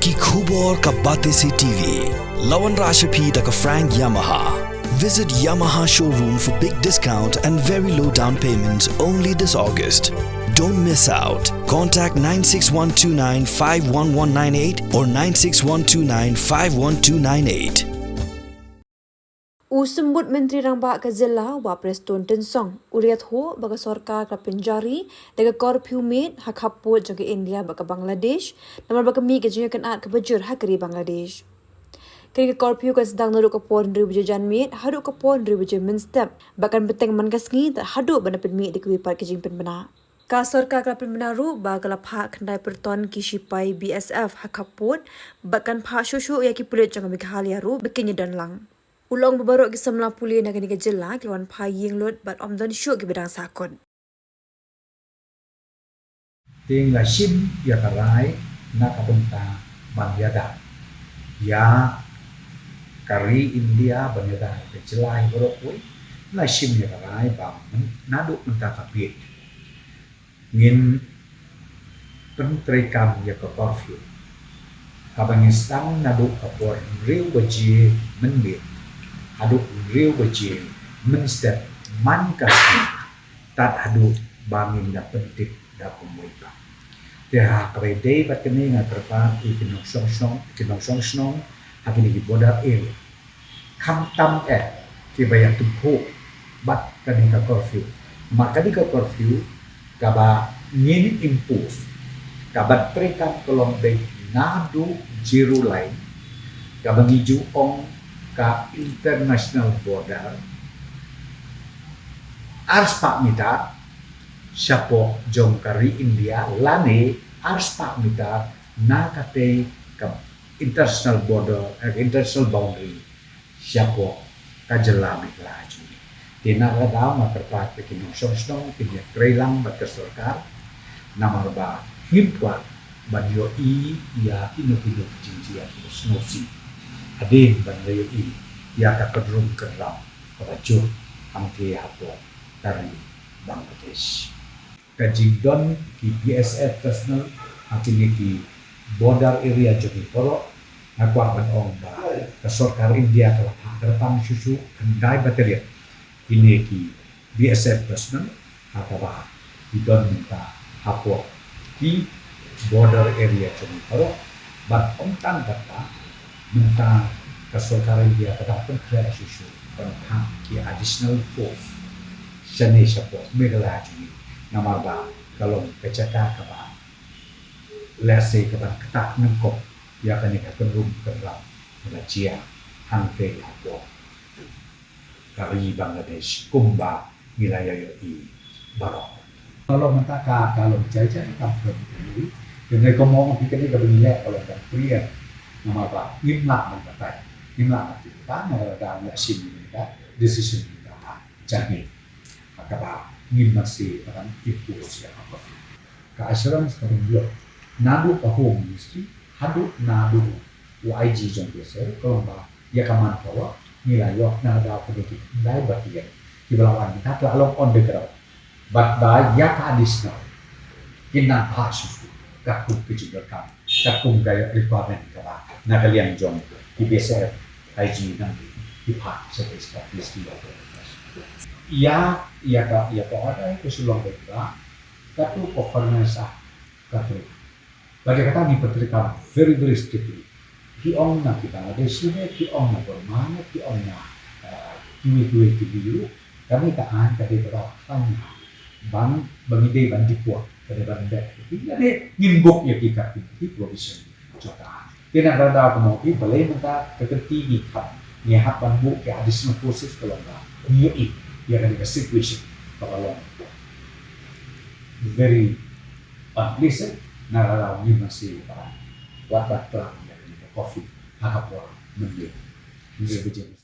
ki khubor ka bate se TV. Lawan Rashapi da ka Frank Yamaha. Visit Yamaha showroom for big discount and very low down payments only this August. Don't miss out. Contact 96129 51198 or 96129 51298. Usembut Menteri Rambak Kazela Wapres Tun Tensong uriat ho baga sorkar ka penjari daga korpiu mit hakaput jaga India baga Bangladesh namar baga mi ke jenga kan at ka bajur hakari Bangladesh. Kiri korpiu ka sedang naruk ka pon ribu jajan mit haduk ka pon ribu jamin step bakan beteng man kasngi tak haduk bana pen mit dikwi par ke jing pen bana. Ka sorkar ka pen benaru baga la phak khandai perton kishipai BSF hakaput bakan phak shushu ya ki pulit jaga Meghalaya ru bekenya dan lang. Ulong babarok kisah melapuli naga niga jela kilawan paying lot bat omdan syuk ki bidang sakon. Ting la sim ya karai na kapunta bangyada. Ya kari India bangyada ke jelai borok oi la sim ya karai bang naduk mentah kapit. Ngin penterikan ya ke korfu. Kabangistang naduk kapor riu baji menbit. Aduk real baje menstep man kasih tat aduk bangin da pentik da pemuipa dia krede bat kini ngaterpa ikinong song hakini di border area kam tam ki bayar tumpu bat kani ka curfew maka di ka curfew kaba ngin impose kabat trekan kolombe ngadu zero line kaba ngiju ong ka international border ars pak mita siapo jongkari India lane ars pak mita na kate ka international border international boundary siapo kajelam laju tina kada materpat pekin sosno kinya krelang batersorkar namar ba himpa banyo ya kino jinjia snosi adin bandayo ya kakadrum keram racun angke hapo dari Bangladesh kajigdon ki BSF personal hakini ki border area jogi poro nakwak ban ong ba kasorkar India telah terpang susu kendai bateria ini ki BSF personal atau idon minta hapo ki border area jogi poro ban ong tan kata minta kesultanan dia terdapat kerja susu tentang ki additional force seni support Meghalaya ini nama ba kalau pecaka kaba lese kaba ketak nengkop ya kan ni kerum kerap Malaysia hangte hapo kari Bangladesh kumba wilayah i barok kalau mentaka kalau jajan kampung ini dengan ngomong pikirnya kebenaran kalau tak clear nama ba imla man katai imla kita ada sim kita decision kita jadi akaba masih akan itu siapa ka assurance kabulyo nadu ka home ministry hadu nadu YG jong biasa kalau ba ya kaman bawa nilai yok na ada politik dai batia di belawan kita lalu on the ground but ba ya ka additional kinang hasus kakum kejudakan kakum gaya requirement kaba na kalian jom di BSF IG nanti di pak sebagai list di bawah ya ada itu sulung kita katu performance katu bagi kata ni petrika very strictly ki ong na kita ada sini ki ong na bermana ki ong na kiwi biru kami taan kade berapa bang bangide bang dipuak kade bang dek jadi ngimbuk ya kita di provision coba kena rada kemopi boleh minta keketinggi kan ni hapan bu ke additional forces kalau enggak ni ya kan the situation kalau very unpleasant nararaw ni masih wabat perang dari COVID hakapwa menjadi begini.